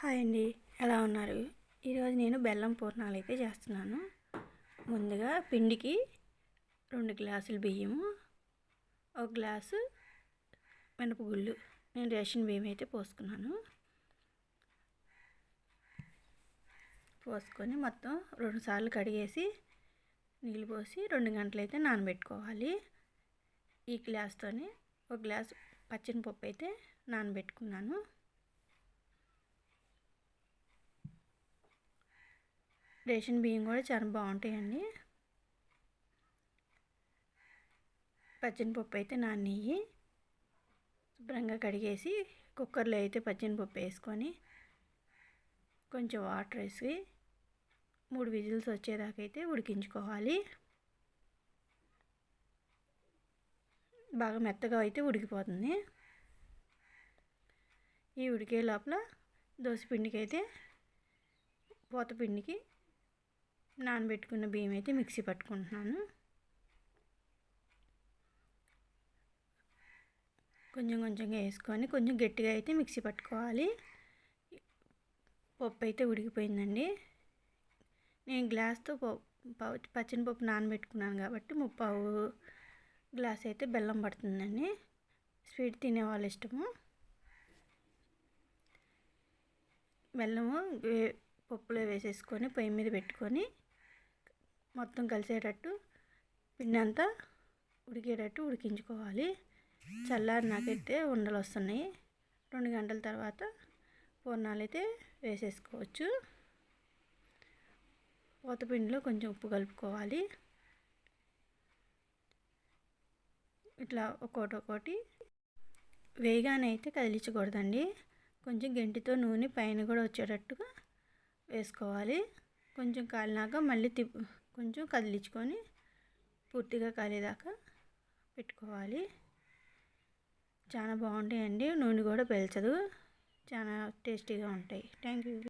Hi అండి, ఎలా ఉన్నారు? ఈరోజు నేను బెల్లం పూర్ణాలు అయితే చేస్తున్నాను. ముందుగా పిండికి 2 గ్లాసులు బియ్యము, 1 గ్లాసు మినపగుళ్ళు, నేను రేషన్ బియ్యం అయితే పోసుకున్నాను. పోసుకొని మొత్తం 2 సార్లు కడిగేసి నీళ్ళు పోసి 2 గంటలు అయితే నానబెట్టుకోవాలి. ఈ గ్లాస్తోనే 1 గ్లాసు పచ్చెనపప్పు అయితే నానబెట్టుకున్నాను. రేషన్ బియ్యం కూడా చాలా బాగుంటాయండి. పచ్చెనపప్పు అయితే నానయ్యి శుభ్రంగా కడిగేసి కుక్కర్లో అయితే పచ్చెనపప్పు వేసుకొని కొంచెం వాటర్ వేసి 3 విజిల్స్ వచ్చేదాకా అయితే ఉడికించుకోవాలి. బాగా మెత్తగా అయితే ఉడికిపోతుంది. ఈ ఉడికే లోపల దోసపిండికి అయితే పోతపిండికి నానబెట్టుకున్న బియ్యం అయితే మిక్సీ పట్టుకుంటున్నాను. కొంచెం కొంచెంగా వేసుకొని కొంచెం గట్టిగా అయితే మిక్సీ పట్టుకోవాలి. పప్పు అయితే ఉడికిపోయిందండి. నేను గ్లాస్తో పచ్చెనపప్పు నానబెట్టుకున్నాను కాబట్టి 3/4 గ్లాస్ అయితే బెల్లం పడుతుందండి. స్వీట్ తినే వాళ్ళ ఇష్టము. బెల్లము పప్పులో వేసేసుకొని పొయ్యి మీద పెట్టుకొని మొత్తం కలిసేటట్టు పిండి అంతా ఉడికేటట్టు ఉడికించుకోవాలి. చల్లారినాకైతే ఉండలు వస్తున్నాయి. 2 గంటల తర్వాత పూర్ణాలు అయితే వేసేసుకోవచ్చు. పోతపిండిలో కొంచెం ఉప్పు కలుపుకోవాలి. ఇట్లా ఒక్కొక్కటి వేయగానే అయితే కదిలించకూడదండి. కొంచెం గంటితో నూనె పైన కూడా వచ్చేటట్టుగా వేసుకోవాలి. కొంచెం కాలినాక మళ్ళీ కొంచెం కదిలించుకొని పూర్తిగా కాలేదాకా పెట్టుకోవాలి. చాలా బాగుంటాయండి. నూనె కూడా పీల్చదు. చాలా టేస్టీగా ఉంటాయి. Thank you.